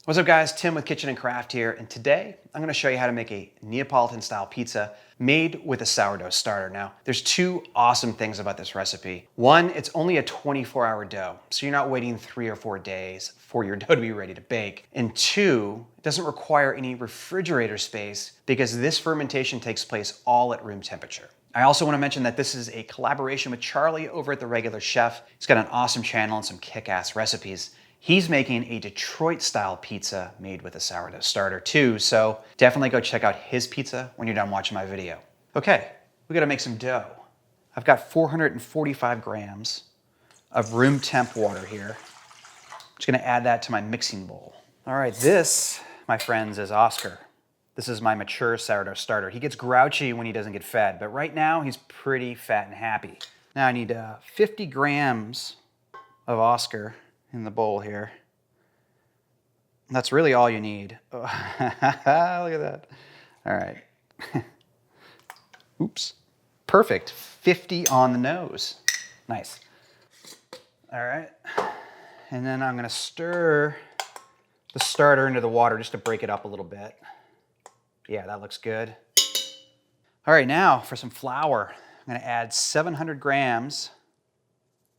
What's up guys, Tim with Kitchen and Craft here, and today I'm gonna show you how to make a Neapolitan style pizza made with a sourdough starter. Now, there's two awesome things about this recipe. One, it's only a 24-hour dough, so you're not waiting 3 or 4 days for your dough to be ready to bake. And two, it doesn't require any refrigerator space because this fermentation takes place all at room temperature. I also want to mention that this is a collaboration with Charlie over at The Regular Chef. He's got an awesome channel and some kick-ass recipes. He's making a Detroit-style pizza made with a sourdough starter too, so definitely go check out his pizza when you're done watching my video. Okay, we gotta make some dough. I've got 445 grams of room temp water here. I'm just gonna add that to my mixing bowl. All right, this, my friends, is Oscar. This is my mature sourdough starter. He gets grouchy when he doesn't get fed, but right now he's pretty fat and happy. Now I need 50 grams of Oscar in the bowl here. That's really all you need. Oh, look at that. All right. Oops. Perfect. 50 on the nose. Nice. All right. And then I'm going to stir the starter into the water just to break it up a little bit. Yeah, that looks good. All right, now for some flour. I'm going to add 700 grams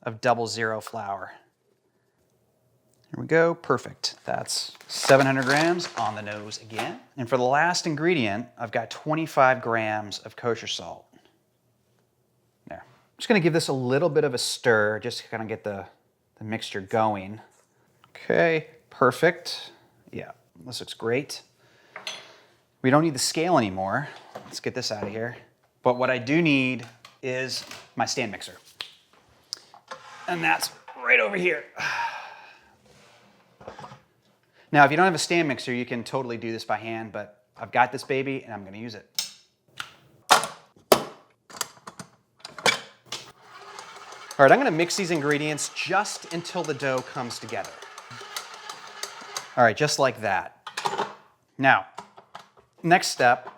of 00 flour. Here we go, perfect. That's 700 grams on the nose again. And for the last ingredient, I've got 25 grams of kosher salt. There. I'm just gonna give this a little bit of a stir, just to kind of get the mixture going. Okay, perfect. Yeah, this looks great. We don't need the scale anymore. Let's get this out of here. But what I do need is my stand mixer. And that's right over here. Now, if you don't have a stand mixer, you can totally do this by hand, but I've got this baby and I'm gonna use it. All right, I'm gonna mix these ingredients just until the dough comes together. All right, just like that. Now, next step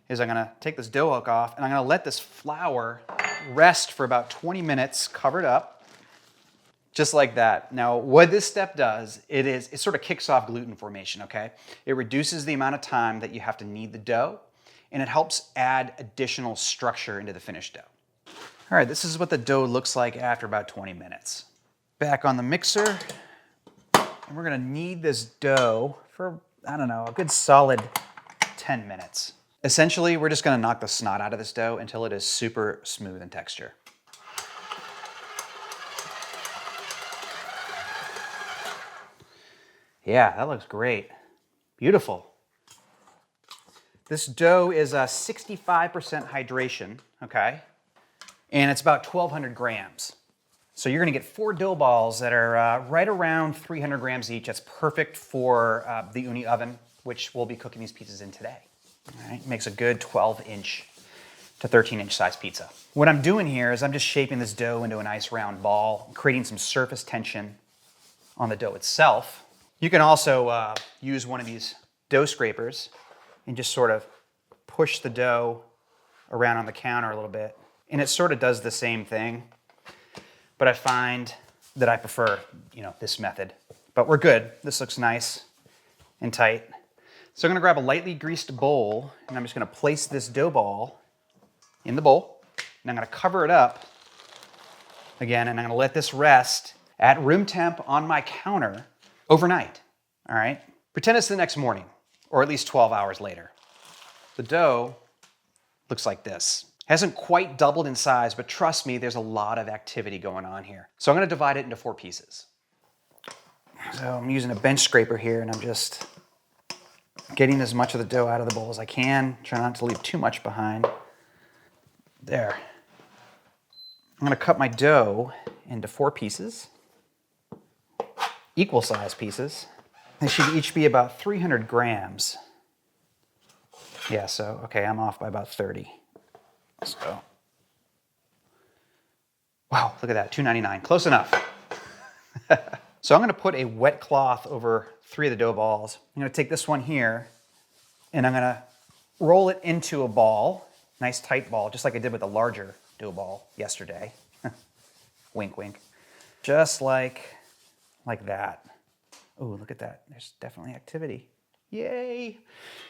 is I'm gonna take this dough hook off and I'm gonna let this flour rest for about 20 minutes covered up. Just like that. Now, what this step does, it sort of kicks off gluten formation, okay? It reduces the amount of time that you have to knead the dough, and it helps add additional structure into the finished dough. All right, this is what the dough looks like after about 20 minutes. Back on the mixer, and we're gonna knead this dough for, I don't know, a good solid 10 minutes. Essentially, we're just gonna knock the snot out of this dough until it is super smooth in texture. Yeah, that looks great. Beautiful. This dough is 65% hydration, okay? And it's about 1,200 grams. So you're gonna get 4 dough balls that are right around 300 grams each. That's perfect for the Ooni oven, which we'll be cooking these pizzas in today. All right, makes a good 12-inch to 13-inch size pizza. What I'm doing here is I'm just shaping this dough into a nice round ball, creating some surface tension on the dough itself. You can also use one of these dough scrapers and just sort of push the dough around on the counter a little bit. And it sort of does the same thing, but I find that I prefer, this method. But we're good. This looks nice and tight. So I'm gonna grab a lightly greased bowl and I'm just gonna place this dough ball in the bowl. And I'm gonna cover it up again, and I'm gonna let this rest at room temp on my counter overnight, all right? Pretend it's the next morning, or at least 12 hours later. The dough looks like this. Hasn't quite doubled in size, but trust me, there's a lot of activity going on here. So I'm gonna divide it into 4 pieces. So I'm using a bench scraper here, and I'm just getting as much of the dough out of the bowl as I can. Try not to leave too much behind. There. I'm gonna cut my dough into 4 pieces. Equal size pieces. They should each be about 300 grams. Yeah, so, okay, I'm off by about 30. So, wow, look at that, $2.99, close enough. So I'm gonna put a wet cloth over 3 of the dough balls. I'm gonna take this one here, and I'm gonna roll it into a ball, nice tight ball, just like I did with the larger dough ball yesterday. Wink, wink. Just like that. Oh, look at that. There's definitely activity. Yay.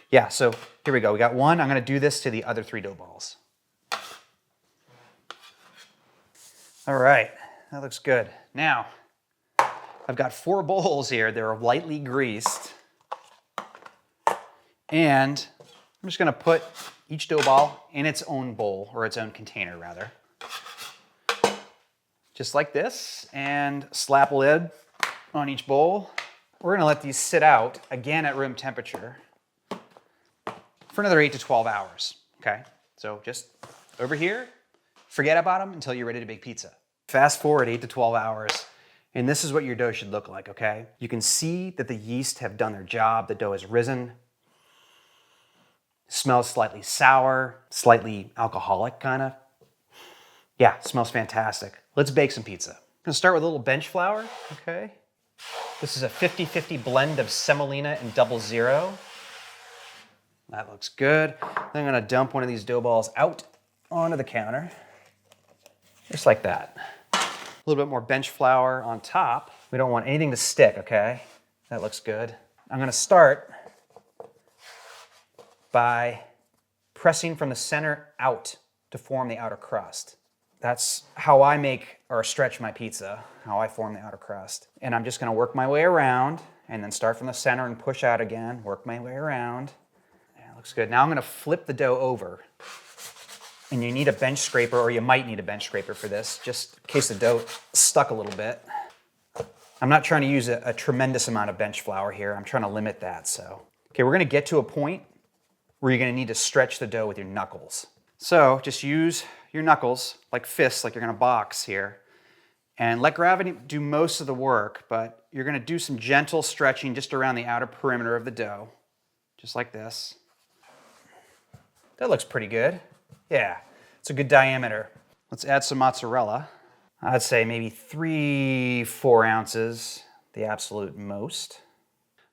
Yeah, so here we go. We got one. I'm going to do this to the other 3 dough balls. All right, that looks good. Now, I've got 4 bowls here. They're lightly greased. And I'm just going to put each dough ball in its own bowl, or its own container, rather. Just like this, and slap a lid on each bowl. We're going to let these sit out, again at room temperature, for another 8 to 12 hours, okay? So just over here, forget about them until you're ready to bake pizza. Fast forward 8 to 12 hours, and this is what your dough should look like, okay? You can see that the yeast have done their job. The dough has risen. It smells slightly sour, slightly alcoholic, kind of. Yeah, it smells fantastic. Let's bake some pizza. I'm gonna start with a little bench flour, okay? This is a 50-50 blend of semolina and 00. That looks good. Then I'm gonna dump one of these dough balls out onto the counter, just like that. A little bit more bench flour on top. We don't want anything to stick, okay? That looks good. I'm gonna start by pressing from the center out to form the outer crust. That's how I make or stretch my pizza, how I form the outer crust. And I'm just gonna work my way around and then start from the center and push out again, work my way around. Yeah, looks good. Now I'm gonna flip the dough over. And you need a bench scraper, or you might need a bench scraper for this, just in case the dough stuck a little bit. I'm not trying to use a tremendous amount of bench flour here. I'm trying to limit that, so. Okay, we're gonna get to a point where you're gonna need to stretch the dough with your knuckles. So just use your knuckles, like fists, like you're gonna box here, and let gravity do most of the work, but you're gonna do some gentle stretching just around the outer perimeter of the dough, just like this. That looks pretty good. Yeah, it's a good diameter. Let's add some mozzarella. I'd say maybe 3-4 ounces, the absolute most.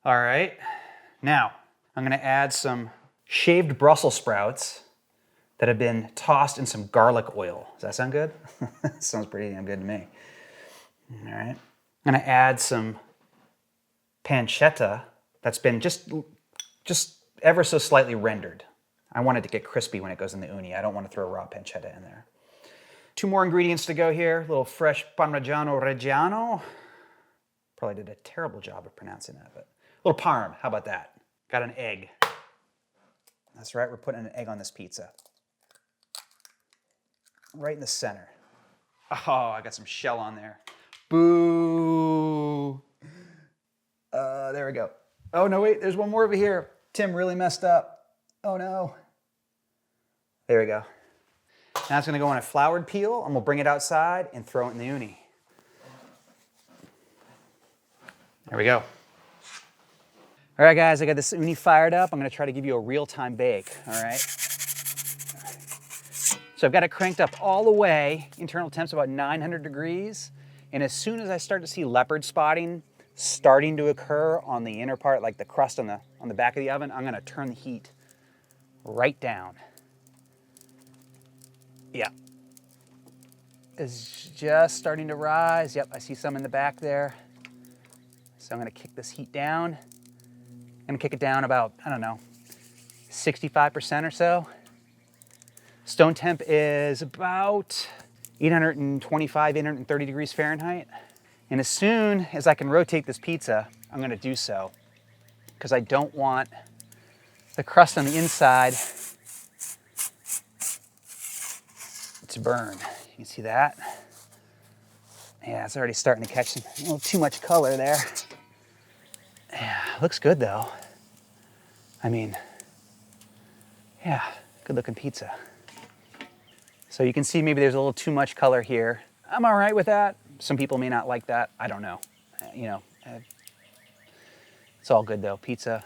All right, now I'm gonna add some shaved Brussels sprouts that have been tossed in some garlic oil. Does that sound good? Sounds pretty damn good to me. All right. I'm gonna add some pancetta that's been just ever so slightly rendered. I want it to get crispy when it goes in the uni. I don't want to throw raw pancetta in there. 2 more ingredients to go here. A little fresh Parmigiano Reggiano. Probably did a terrible job of pronouncing that, but a little parm, how about that? Got an egg. That's right, we're putting an egg on this pizza. Right in the center. Oh, I got some shell on there. Boo. There we go. Oh, no, wait, there's one more over here. Tim really messed up. Oh, no. There we go. Now it's gonna go on a floured peel, and we'll bring it outside and throw it in the uni. There we go. All right, guys, I got this uni fired up. I'm gonna try to give you a real-time bake, all right? So I've got it cranked up all the way. Internal temp's about 900 degrees. And as soon as I start to see leopard spotting starting to occur on the inner part, like the crust on the back of the oven, I'm gonna turn the heat right down. Yeah. It's just starting to rise. Yep, I see some in the back there. So I'm gonna kick this heat down. I'm gonna kick it down about, I don't know, 65% or so. Stone temp is about 825, 830 degrees Fahrenheit. And as soon as I can rotate this pizza, I'm gonna do so, because I don't want the crust on the inside to burn. You can see that? Yeah, it's already starting to catch a little too much color there. Yeah, looks good though. I mean, yeah, good looking pizza. So you can see maybe there's a little too much color here. I'm all right with that. Some people may not like that. I don't know. It's all good though. Pizza,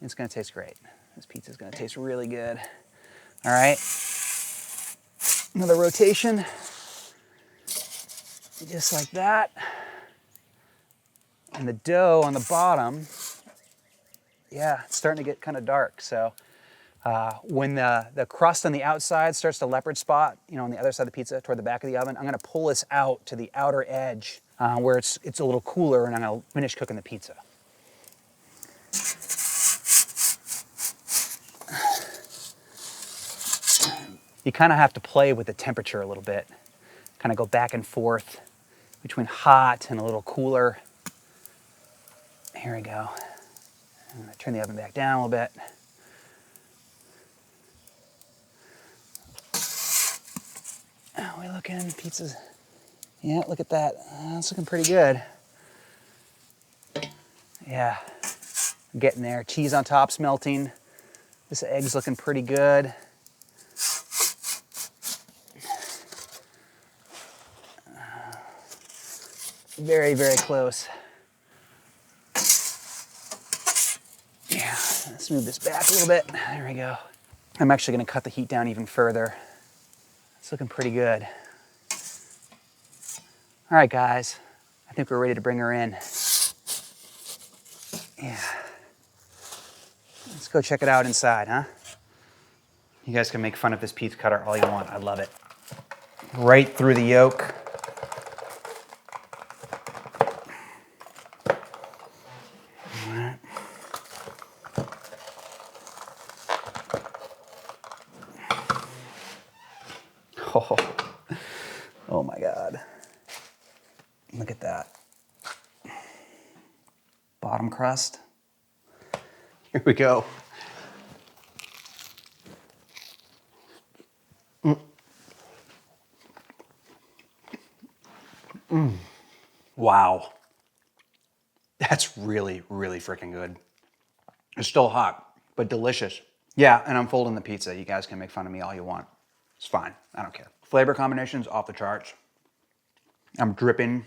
it's gonna taste great. This pizza's gonna taste really good. All right. Another rotation. Just like that. And the dough on the bottom, yeah, it's starting to get kind of dark. So when the crust on the outside starts to leopard spot, on the other side of the pizza toward the back of the oven, I'm gonna pull this out to the outer edge where it's a little cooler, and I'm gonna finish cooking the pizza. you kind of have to play with the temperature a little bit. Kind of go back and forth between hot and a little cooler. Here we go. I'm gonna turn the oven back down a little bit. How are we looking? Pizza's, yeah, look at that. That's looking pretty good. Yeah, I'm getting there. Cheese on top's melting. This egg's looking pretty good. Very, very close. Yeah, let's move this back a little bit. There we go. I'm actually gonna cut the heat down even further. It's looking pretty good. All right, guys, I think we're ready to bring her in. Yeah. Let's go check it out inside, huh? You guys can make fun of this pizza cutter all you want. I love it. Right through the yolk. Oh, oh my God. Look at that. Bottom crust. Here we go. Wow. That's really, really freaking good. It's still hot, but delicious. Yeah, and I'm folding the pizza. You guys can make fun of me all you want. It's fine. I don't care. Flavor combinations off the charts. I'm dripping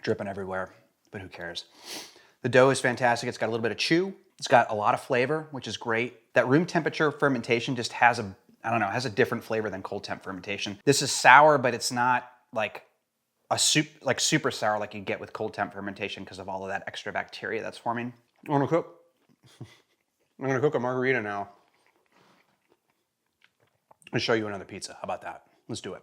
everywhere, but who cares? The dough is fantastic. It's got a little bit of chew. It's got a lot of flavor, which is great. That room temperature fermentation just has a, I don't know, has a different flavor than cold temp fermentation. This is sour, but it's not like a super sour like you get with cold temp fermentation because of all of that extra bacteria that's forming. I'm gonna cook a margarita now. I'll show you another pizza. How about that? Let's do it.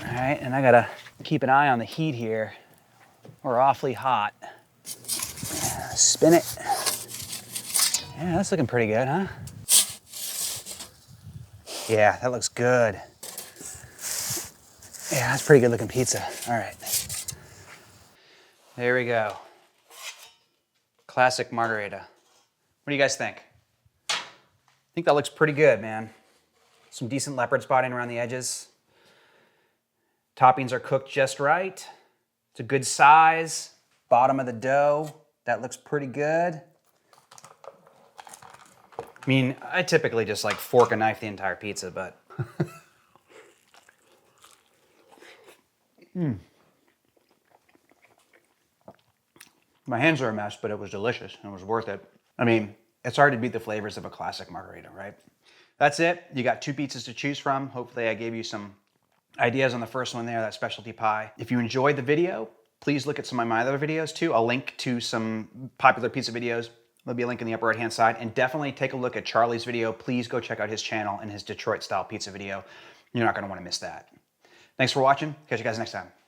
All right, and I gotta keep an eye on the heat here. We're awfully hot. Spin it. Yeah, that's looking pretty good, huh? Yeah, that looks good. Yeah, that's pretty good looking pizza. All right. There we go. Classic margherita. What do you guys think? I think that looks pretty good, man. Some decent leopard spotting around the edges. Toppings are cooked just right. It's a good size. Bottom of the dough, that looks pretty good. I mean, I typically just like fork and knife the entire pizza, but. My hands are a mess, but it was delicious and it was worth it. I mean, it's hard to beat the flavors of a classic margherita, right? That's it. You got two pizzas to choose from. Hopefully I gave you some ideas on the first one there, that specialty pie. If you enjoyed the video, please look at some of my other videos too. I'll link to some popular pizza videos. There'll be a link in the upper right-hand side. And definitely take a look at Charlie's video. Please go check out his channel and his Detroit-style pizza video. You're not gonna wanna miss that. Thanks for watching. Catch you guys next time.